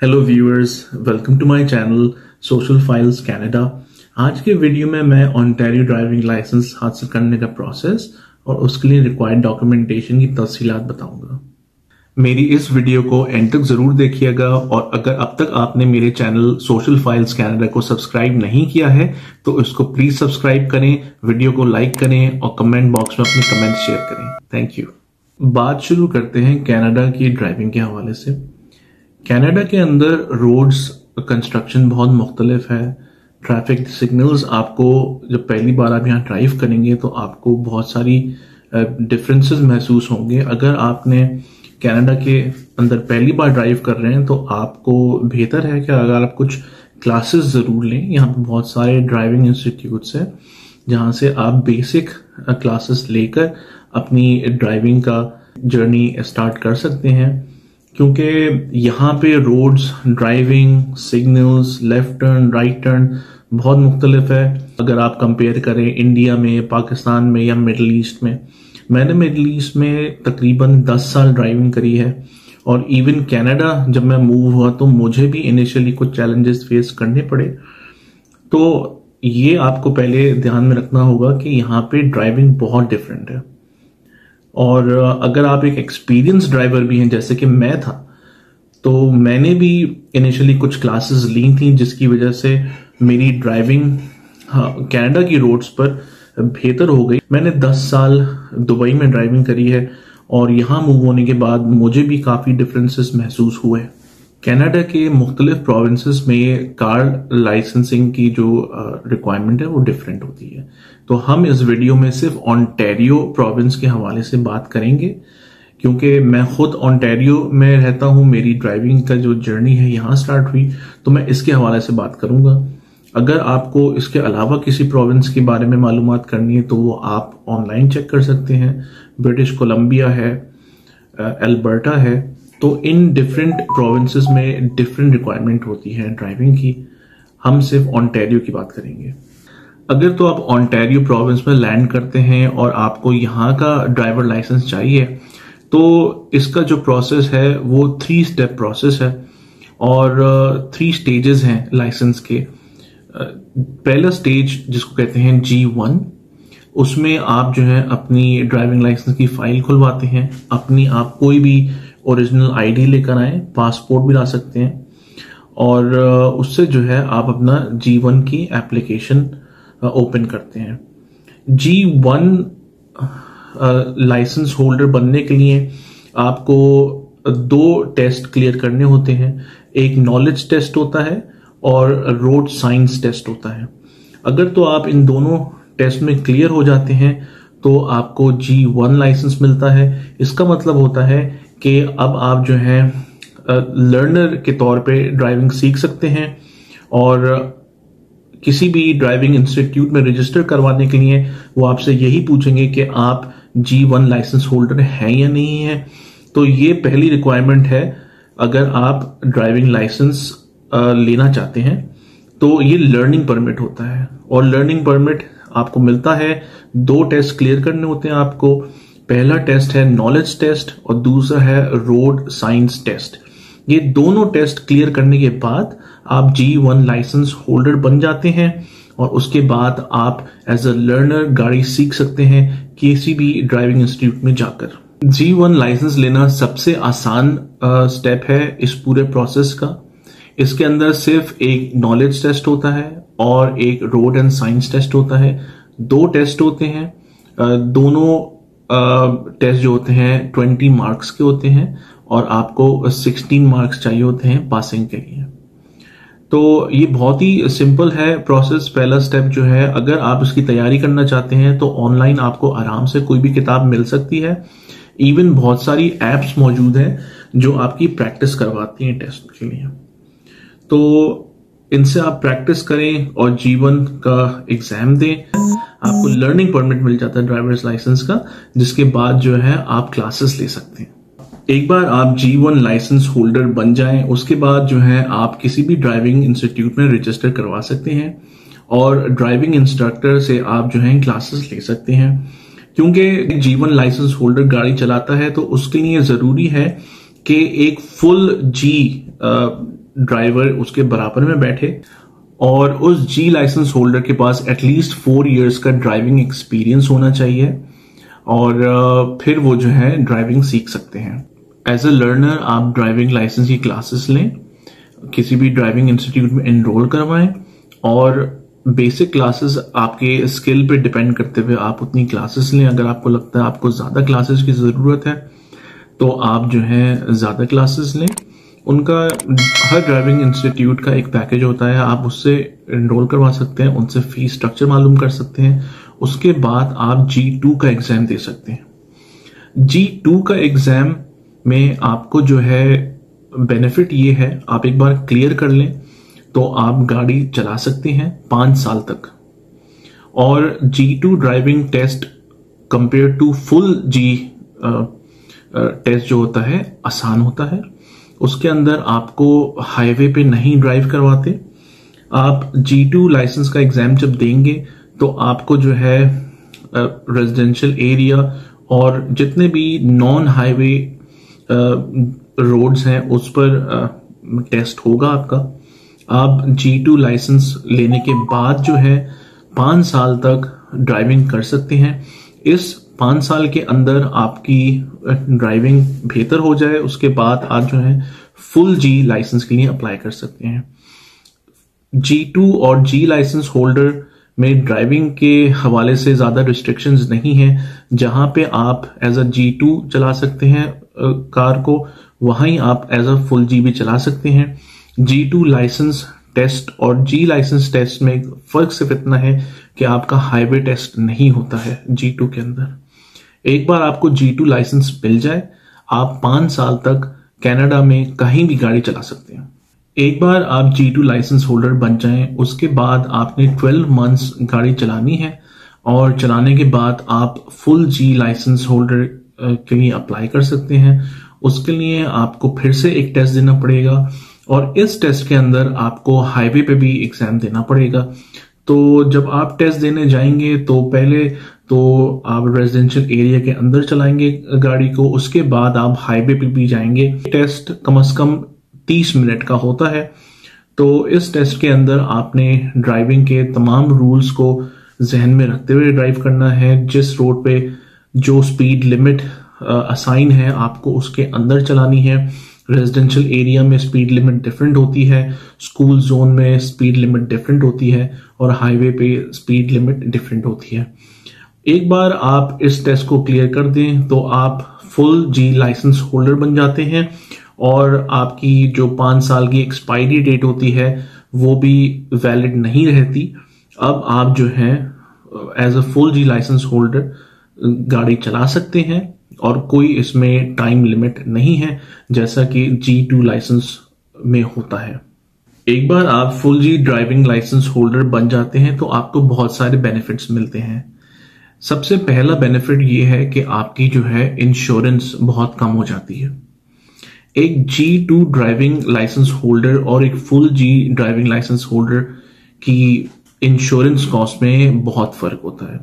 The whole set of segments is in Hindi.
Hello viewers, welcome to my channel social files Canada. आज के वीडियो में मैं ओंटारियो ड्राइविंग लाइसेंस हासिल करने का प्रोसेस और उसके लिए रिक्वायर्ड डॉक्यूमेंटेशन की तफसीलात बताऊंगा। मेरी इस वीडियो को एंड तक जरूर देखिएगा और अगर अब तक आपने मेरे चैनल सोशल फाइल्स कनाडा को सब्सक्राइब नहीं किया है तो इसको प्लीज सब्सक्राइब करें, वीडियो को लाइक करें और कमेंट बॉक्स में अपने कमेंट शेयर करें। Thank you. बात शुरू करते हैं कनाडा की ड्राइविंग के हवाले से। कनाडा के अंदर रोड्स कंस्ट्रक्शन बहुत मुख्तलिफ है। ट्रैफिक सिग्नल्स आपको जब पहली बार आप यहाँ ड्राइव करेंगे तो आपको बहुत सारी डिफरेंसेस महसूस होंगे। अगर आपने कनाडा के अंदर पहली बार ड्राइव कर रहे हैं तो आपको बेहतर है कि अगर आप कुछ क्लासेस ज़रूर लें। यहाँ पे बहुत सारे ड्राइविंग इंस्टीट्यूट्स हैं जहाँ से आप बेसिक क्लासेस लेकर अपनी ड्राइविंग का जर्नी स्टार्ट कर सकते हैं, क्योंकि यहाँ पे roads, driving, signals, left turn, right turn बहुत मुख्तलिफ है। अगर आप कंपेयर करें इंडिया में, पाकिस्तान में या मिडल ईस्ट में। मैंने मिडल ईस्ट में तकरीबन 10 साल ड्राइविंग करी है और इवन कनाडा जब मैं मूव हुआ तो मुझे भी इनिशियली कुछ चैलेंजेस फेस करने पड़े। तो ये आपको पहले ध्यान में रखना होगा कि यहाँ पे ड्राइविंग बहुत डिफरेंट है। और अगर आप एक एक्सपीरियंस ड्राइवर भी हैं जैसे कि मैं था, तो मैंने भी इनिशियली कुछ क्लासेस ली थी जिसकी वजह से मेरी ड्राइविंग कनाडा की रोड्स पर बेहतर हो गई। मैंने 10 साल दुबई में ड्राइविंग करी है और यहाँ मूव होने के बाद मुझे भी काफ़ी डिफरेंसेस महसूस हुए। कनाडा के मुख्तलिफ प्रोविंसेस में कार लाइसेंसिंग की जो रिक्वायरमेंट है वो डिफरेंट होती है। तो हम इस वीडियो में सिर्फ ओंटारियो प्रोविंस के हवाले से बात करेंगे, क्योंकि मैं खुद ओंटारियो में रहता हूँ। मेरी ड्राइविंग का जो जर्नी है यहाँ स्टार्ट हुई, तो मैं इसके हवाले से बात करूंगा। अगर आपको इसके अलावा किसी प्रोविंस के बारे में मालूमात करनी है तो वो आप ऑनलाइन चेक कर सकते हैं। ब्रिटिश कोलंबिया है, एल्बर्टा है। तो इन डिफरेंट प्रोविंसेस में डिफरेंट रिक्वायरमेंट होती है ड्राइविंग की। हम सिर्फ ओंटारियो की बात करेंगे। अगर तो आप ओंटारियो प्रोविंस में लैंड करते हैं और आपको यहाँ का ड्राइवर लाइसेंस चाहिए तो इसका जो प्रोसेस है वो 3 स्टेप प्रोसेस है और 3 स्टेजेस हैं लाइसेंस के। पहला स्टेज जिसको कहते हैं G1, उसमें आप जो है अपनी ड्राइविंग लाइसेंस की फाइल खुलवाते हैं। अपनी आप कोई भी ओरिजिनल आईडी लेकर आए, पासपोर्ट भी ला सकते हैं और उससे जो है आप अपना G1 की एप्लीकेशन ओपन करते हैं। G1 लाइसेंस होल्डर बनने के लिए आपको 2 टेस्ट क्लियर करने होते हैं। एक नॉलेज टेस्ट होता है और रोड साइंस टेस्ट होता है। अगर तो आप इन दोनों टेस्ट में क्लियर हो जाते हैं तो आपको G1 लाइसेंस मिलता है। इसका मतलब होता है कि अब आप जो है लर्नर के तौर पे ड्राइविंग सीख सकते हैं और किसी भी ड्राइविंग इंस्टीट्यूट में रजिस्टर करवाने के लिए वो आपसे यही पूछेंगे कि आप G1 लाइसेंस होल्डर हैं या नहीं है। तो ये पहली रिक्वायरमेंट है अगर आप ड्राइविंग लाइसेंस लेना चाहते हैं। तो ये लर्निंग परमिट होता है और लर्निंग परमिट आपको मिलता है। 2 टेस्ट क्लियर करने होते हैं आपको। पहला टेस्ट है नॉलेज टेस्ट और दूसरा है रोड साइंस टेस्ट। ये दोनों टेस्ट क्लियर करने के बाद आप G1 लाइसेंस होल्डर बन जाते हैं और उसके बाद आप एज अ लर्नर गाड़ी सीख सकते हैं किसी भी ड्राइविंग इंस्टीट्यूट में जाकर। G1 लाइसेंस लेना सबसे आसान स्टेप है इस पूरे प्रोसेस का। इसके अंदर सिर्फ एक नॉलेज टेस्ट होता है और एक रोड एंड साइंस टेस्ट होता है। 2 टेस्ट होते हैं। दोनों टेस्ट जो होते हैं 20 मार्क्स के होते हैं और आपको 16 मार्क्स चाहिए होते हैं पासिंग के लिए। तो ये बहुत ही सिंपल है प्रोसेस। पहला स्टेप जो है, अगर आप इसकी तैयारी करना चाहते हैं तो ऑनलाइन आपको आराम से कोई भी किताब मिल सकती है। इवन बहुत सारी एप्स मौजूद हैं जो आपकी प्रैक्टिस करवाती हैं टेस्ट के लिए। तो इनसे आप प्रैक्टिस करें और G1 का एग्जाम दें। आपको लर्निंग परमिट मिल जाता है ड्राइवर्स लाइसेंस का, जिसके बाद जो है आप क्लासेस ले सकते हैं। एक बार आप G1 लाइसेंस होल्डर बन जाएं, उसके बाद जो है आप किसी भी ड्राइविंग इंस्टीट्यूट में रजिस्टर करवा सकते हैं और ड्राइविंग इंस्ट्रक्टर से आप जो है क्लासेस ले सकते हैं। क्योंकि G1 लाइसेंस होल्डर गाड़ी चलाता है तो उसके लिए जरूरी है कि एक फुल G ड्राइवर उसके बराबर में बैठे और उस जी लाइसेंस होल्डर के पास एटलीस्ट 4 इयर्स का ड्राइविंग एक्सपीरियंस होना चाहिए और फिर वो जो है ड्राइविंग सीख सकते हैं। एज अ लर्नर आप ड्राइविंग लाइसेंस की क्लासेस लें, किसी भी ड्राइविंग इंस्टीट्यूट में एनरोल करवाएं और बेसिक क्लासेस आपके स्किल पे डिपेंड करते हुए आप उतनी क्लासेस लें। अगर आपको लगता है आपको ज्यादा क्लासेस की जरूरत है तो आप जो है ज्यादा क्लासेस लें। उनका हर ड्राइविंग इंस्टीट्यूट का एक पैकेज होता है, आप उससे एनरोल करवा सकते हैं, उनसे फीस स्ट्रक्चर मालूम कर सकते हैं। उसके बाद आप G2 का एग्जाम दे सकते हैं। G2 का एग्जाम में आपको जो है बेनिफिट ये है, आप एक बार क्लियर कर लें तो आप गाड़ी चला सकते हैं 5 साल तक। और G2 driving test compare to full G test जो होता है आसान होता है। उसके अंदर आपको हाईवे पे नहीं ड्राइव करवाते। आप G2 लाइसेंस का एग्जाम जब देंगे तो आपको जो है रेजिडेंशियल एरिया और जितने भी नॉन हाईवे रोड्स हैं उस पर टेस्ट होगा आपका। आप G2 लाइसेंस लेने के बाद जो है 5 साल तक ड्राइविंग कर सकते हैं। इस 5 साल के अंदर आपकी ड्राइविंग बेहतर हो जाए उसके बाद आप जो है फुल G लाइसेंस के लिए अप्लाई कर सकते हैं। G2 और G लाइसेंस होल्डर में ड्राइविंग के हवाले से ज्यादा रिस्ट्रिक्शंस नहीं है। जहां पे आप एज अ G2 चला सकते हैं कार को, वहीं आप एज अ फुल G भी चला सकते हैं। G2 लाइसेंस टेस्ट और G लाइसेंस टेस्ट में फर्क सिर्फ इतना है कि आपका हाईवे टेस्ट नहीं होता है G2 के अंदर। एक बार आपको G2 लाइसेंस मिल जाए आप 5 साल तक कनाडा में कहीं भी गाड़ी चला सकते हैं। एक बार आप G2 लाइसेंस होल्डर बन जाएं उसके बाद आपने 12 मंथ्स गाड़ी चलानी है और चलाने के बाद आप फुल G लाइसेंस होल्डर के लिए अप्लाई कर सकते हैं। उसके लिए आपको फिर से एक टेस्ट देना पड़ेगा और इस टेस्ट के अंदर आपको हाईवे पे भी एग्जाम देना पड़ेगा। तो जब आप टेस्ट देने जाएंगे तो पहले तो आप रेजिडेंशियल एरिया के अंदर चलाएंगे गाड़ी को, उसके बाद आप हाईवे पे भी जाएंगे। टेस्ट कम से कम 30 मिनट का होता है। तो इस टेस्ट के अंदर आपने ड्राइविंग के तमाम रूल्स को जहन में रखते हुए ड्राइव करना है। जिस रोड पे जो स्पीड लिमिट असाइन है आपको उसके अंदर चलानी है। रेजिडेंशियल एरिया में स्पीड लिमिट डिफरेंट होती है, स्कूल जोन में स्पीड लिमिट डिफरेंट होती है और हाईवे पे स्पीड लिमिट डिफरेंट होती है। एक बार आप इस टेस्ट को क्लियर कर दें तो आप फुल G लाइसेंस होल्डर बन जाते हैं और आपकी जो 5 साल की एक्सपायरी डेट होती है वो भी वैलिड नहीं रहती। अब आप जो है as a full G licence holder गाड़ी चला सकते हैं और कोई इसमें टाइम लिमिट नहीं है जैसा कि G2 लाइसेंस में होता है। एक बार आप full G driving licence holder बन जाते हैं तो आपको बहुत सारे बेनिफिट्स मिलते हैं। सबसे पहला बेनिफिट ये है कि आपकी जो है इंश्योरेंस बहुत कम हो जाती है। एक G2 ड्राइविंग लाइसेंस होल्डर और एक full G driving licence holder की इंश्योरेंस कॉस्ट में बहुत फर्क होता है।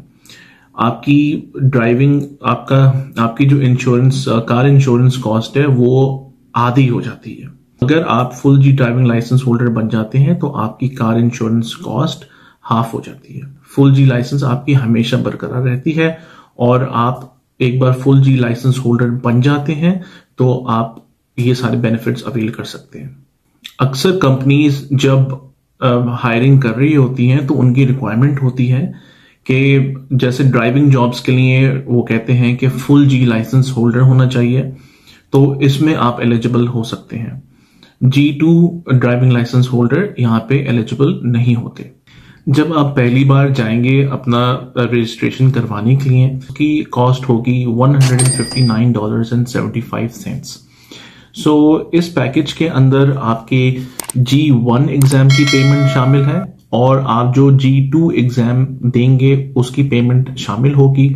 आपकी ड्राइविंग आपकी जो इंश्योरेंस कार इंश्योरेंस कॉस्ट है वो आधी हो जाती है। अगर आप full G driving licence holder बन जाते हैं तो आपकी कार इंश्योरेंस कॉस्ट हाफ हो जाती है। फुल G लाइसेंस आपकी हमेशा बरकरार रहती है और आप एक बार फुल G लाइसेंस होल्डर बन जाते हैं तो आप ये सारे बेनिफिट्स अवेल कर सकते हैं। अक्सर कंपनीज जब हायरिंग कर रही होती हैं तो उनकी रिक्वायरमेंट होती है कि जैसे ड्राइविंग जॉब्स के लिए वो कहते हैं कि फुल G लाइसेंस होल्डर होना चाहिए, तो इसमें आप एलिजिबल हो सकते हैं। G2 ड्राइविंग लाइसेंस होल्डर यहाँ पे एलिजिबल नहीं होते। जब आप पहली बार जाएंगे अपना रजिस्ट्रेशन करवाने के लिए उसकी कॉस्ट होगी $159.75। सो इस पैकेज के अंदर आपके G1 एग्जाम की पेमेंट शामिल है और आप जो G2 एग्जाम देंगे उसकी पेमेंट शामिल होगी।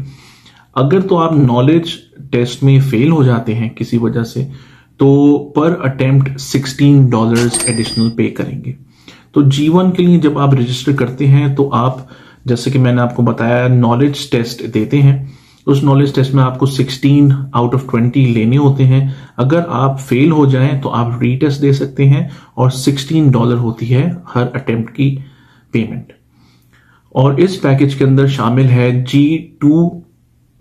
अगर तो आप नॉलेज टेस्ट में फेल हो जाते हैं किसी वजह से तो पर अटेम्प्ट $16 एडिशनल पे करेंगे। तो G1 के लिए जब आप रजिस्टर करते हैं तो आप जैसे कि मैंने आपको बताया नॉलेज टेस्ट देते हैं, उस नॉलेज टेस्ट में आपको 16 आउट ऑफ 20 लेने होते हैं। अगर आप फेल हो जाएं तो आप रीटेस्ट दे सकते हैं और $16 होती है हर अटेम्प्ट की पेमेंट। और इस पैकेज के अंदर शामिल है G2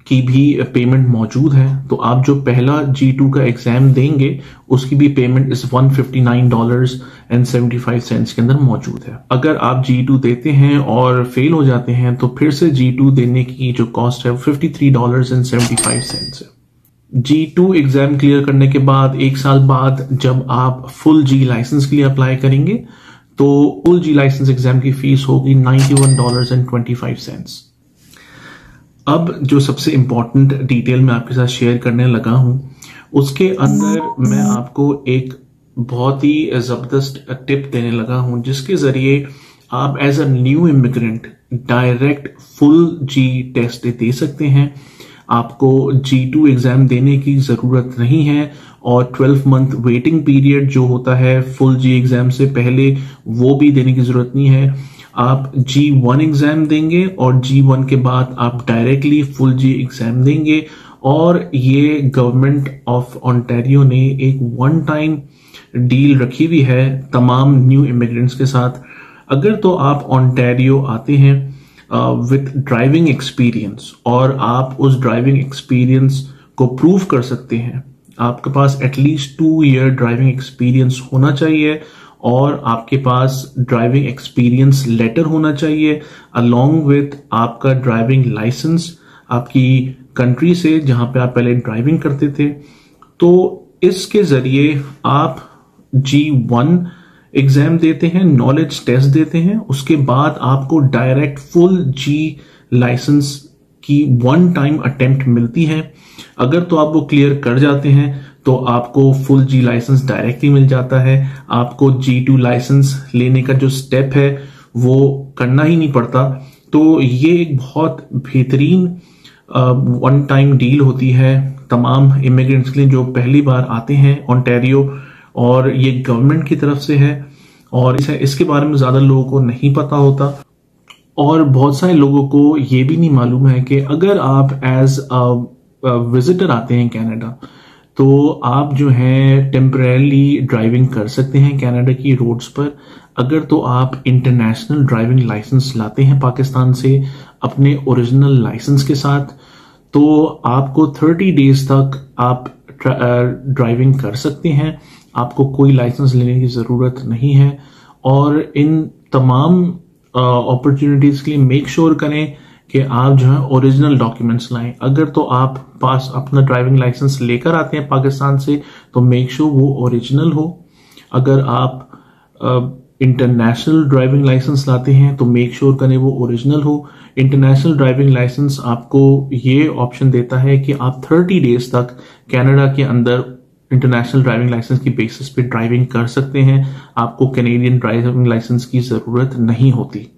की भी पेमेंट मौजूद है। तो आप जो पहला G2 का एग्जाम देंगे उसकी भी पेमेंट इस $159.75 के अंदर मौजूद है। अगर आप G2 देते हैं और फेल हो जाते हैं तो फिर से G2 देने की जो कॉस्ट है वो $53.75 है। G2 एग्जाम क्लियर करने के बाद 1 साल बाद जब आप फुल G लाइसेंस के लिए अप्लाई करेंगे तो फुल G लाइसेंस एग्जाम की फीस होगी $91.25। अब जो सबसे इंपॉर्टेंट डिटेल मैं आपके साथ शेयर करने लगा हूं उसके अंदर मैं आपको एक बहुत ही जबरदस्त टिप देने लगा हूं जिसके जरिए आप as a new immigrant direct full G test दे सकते हैं। आपको G2 एग्जाम देने की जरूरत नहीं है और 12 मंथ वेटिंग पीरियड जो होता है फुल G एग्जाम से पहले वो भी देने की जरूरत नहीं है। आप G1 एग्जाम देंगे और G1 के बाद आप डायरेक्टली फुल G एग्जाम देंगे। और ये गवर्नमेंट ऑफ ओंटारियो ने एक वन टाइम डील रखी हुई है तमाम न्यू इमिग्रेंट्स के साथ। अगर तो आप ओंटारियो आते हैं विथ ड्राइविंग एक्सपीरियंस और आप उस ड्राइविंग एक्सपीरियंस को प्रूव कर सकते हैं, आपके पास एटलीस्ट 2 ईयर ड्राइविंग एक्सपीरियंस होना चाहिए और आपके पास ड्राइविंग एक्सपीरियंस लेटर होना चाहिए अलोंग विथ आपका ड्राइविंग लाइसेंस आपकी कंट्री से जहां पे आप पहले ड्राइविंग करते थे। तो इसके जरिए आप G1 एग्जाम देते हैं, नॉलेज टेस्ट देते हैं, उसके बाद आपको डायरेक्ट फुल G लाइसेंस की वन टाइम अटेम्प्ट मिलती है। अगर तो आप वो क्लियर कर जाते हैं तो आपको फुल G लाइसेंस डायरेक्टली मिल जाता है। आपको G2 लाइसेंस लेने का जो स्टेप है वो करना ही नहीं पड़ता। तो ये एक बहुत बेहतरीन वन टाइम डील होती है तमाम इमिग्रेंट्स के लिए जो पहली बार आते हैं ओंटारियो, और ये गवर्नमेंट की तरफ से है और इसके बारे में ज्यादा लोगों को नहीं पता होता। और बहुत सारे लोगों को ये भी नहीं मालूम है कि अगर आप एज अ विजिटर आते हैं कनाडा तो आप जो है टेम्परेली ड्राइविंग कर सकते हैं कनाडा की रोड्स पर। अगर तो आप इंटरनेशनल ड्राइविंग लाइसेंस लाते हैं पाकिस्तान से अपने ओरिजिनल लाइसेंस के साथ तो आपको 30 डेज तक आप ड्राइविंग कर सकते हैं, आपको कोई लाइसेंस लेने की जरूरत नहीं है। और इन तमाम अपॉर्चुनिटीज के लिए मेक श्योर करें कि आप जो है ओरिजिनल डॉक्यूमेंट्स लाएं। अगर तो आप पास अपना ड्राइविंग लाइसेंस लेकर आते हैं पाकिस्तान से तो मेक श्योर वो ओरिजिनल हो। अगर आप इंटरनेशनल ड्राइविंग लाइसेंस लाते हैं तो मेक श्योर करें वो ओरिजिनल हो। इंटरनेशनल ड्राइविंग लाइसेंस आपको ये ऑप्शन देता है कि आप 30 डेज तक कनाडा के अंदर इंटरनेशनल ड्राइविंग लाइसेंस की बेसिस पे ड्राइविंग कर सकते हैं, आपको कैनेडियन ड्राइविंग लाइसेंस की जरूरत नहीं होती।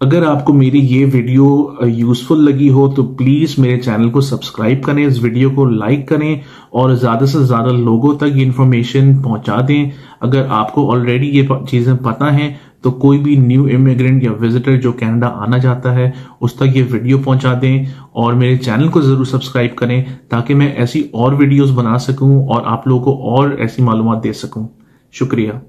अगर आपको मेरी ये वीडियो यूजफुल लगी हो तो प्लीज मेरे चैनल को सब्सक्राइब करें, इस वीडियो को लाइक करें और ज्यादा से ज्यादा लोगों तक ये इन्फॉर्मेशन पहुंचा दें। अगर आपको ऑलरेडी ये चीजें पता हैं तो कोई भी न्यू इमिग्रेंट या विजिटर जो कनाडा आना चाहता है उस तक ये वीडियो पहुंचा दें और मेरे चैनल को जरूर सब्सक्राइब करें ताकि मैं ऐसी और वीडियोस बना सकूं और आप लोगों को और ऐसी मालूमात दे सकूं। शुक्रिया।